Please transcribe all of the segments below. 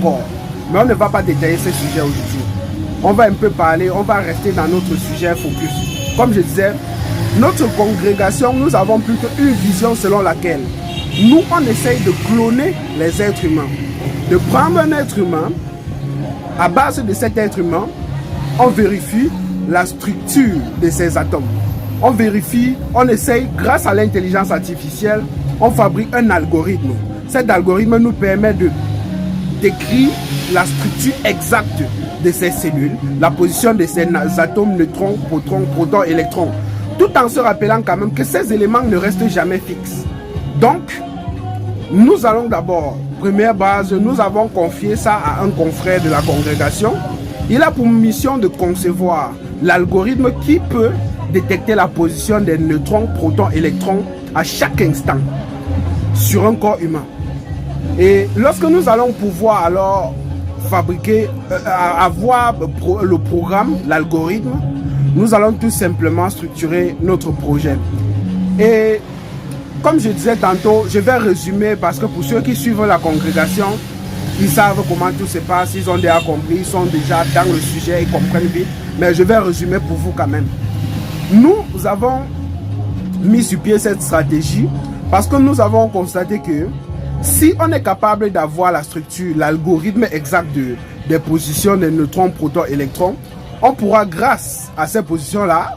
encore. Mais on ne va pas détailler ce sujet aujourd'hui. On va un peu parler, on va rester dans notre sujet focus. Comme je disais, notre congrégation, nous avons plutôt une vision selon laquelle nous, on essaye de cloner les êtres humains. De prendre un être humain, à base de cet être humain, on vérifie la structure de ces atomes. On vérifie, on essaye, grâce à l'intelligence artificielle, on fabrique un algorithme. Cet algorithme nous permet de décrire la structure exacte de ces cellules, la position de ces atomes, neutrons, protons, électrons, tout en se rappelant quand même que ces éléments ne restent jamais fixes. Donc, nous allons d'abord, première base, nous avons confié ça à un confrère de la congrégation. Il a pour mission de concevoir l'algorithme qui peut détecter la position des neutrons, protons, électrons à chaque instant sur un corps humain. Et lorsque nous allons pouvoir alors fabriquer, avoir le programme, l'algorithme, nous allons tout simplement structurer notre projet. Et comme je disais tantôt, je vais résumer parce que pour ceux qui suivent la congrégation, ils savent comment tout se passe, ils ont déjà compris, ils sont déjà dans le sujet, ils comprennent vite. Mais je vais résumer pour vous quand même. Nous avons mis sur pied cette stratégie parce que nous avons constaté que si on est capable d'avoir la structure, l'algorithme exact des positions des neutrons, protons, électrons, on pourra, grâce à ces positions-là,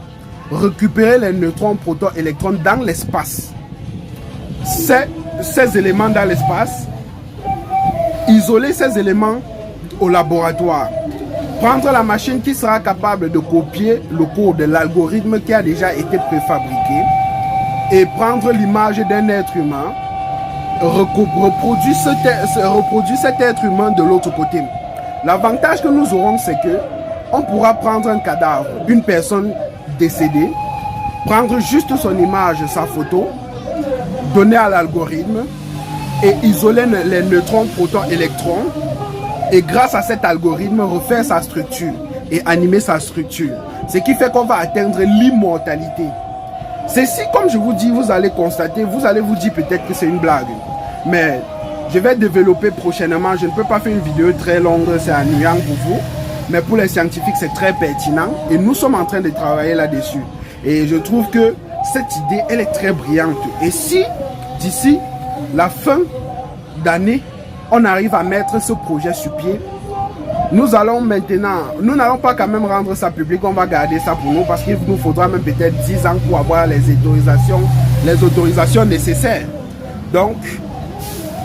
récupérer les neutrons, protons, électrons dans l'espace. Ces éléments dans l'espace, isoler ces éléments au laboratoire, prendre la machine qui sera capable de copier le code de l'algorithme qui a déjà été préfabriqué et prendre l'image d'un être humain, reproduire cet être humain de l'autre côté. L'avantage que nous aurons, c'est que on pourra prendre un cadavre, une personne décédée, prendre juste son image, sa photo, donner à l'algorithme et isoler les neutrons, protons, électrons, et grâce à cet algorithme refaire sa structure et animer sa structure, ce qui fait qu'on va atteindre l'immortalité. Ceci, comme je vous dis, vous allez constater, vous allez vous dire peut-être que c'est une blague, mais je vais développer prochainement. Je ne peux pas faire une vidéo très longue, c'est ennuyant pour vous, mais pour les scientifiques c'est très pertinent et nous sommes en train de travailler là-dessus. Et je trouve que cette idée, elle est très brillante. Et si d'ici la fin d'année, on arrive à mettre ce projet sur pied, nous allons maintenant, nous n'allons pas quand même rendre ça public, on va garder ça pour nous parce qu'il nous faudra même peut-être 10 ans pour avoir les autorisations nécessaires. Donc,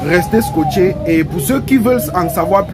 restez scotchés et pour ceux qui veulent en savoir plus,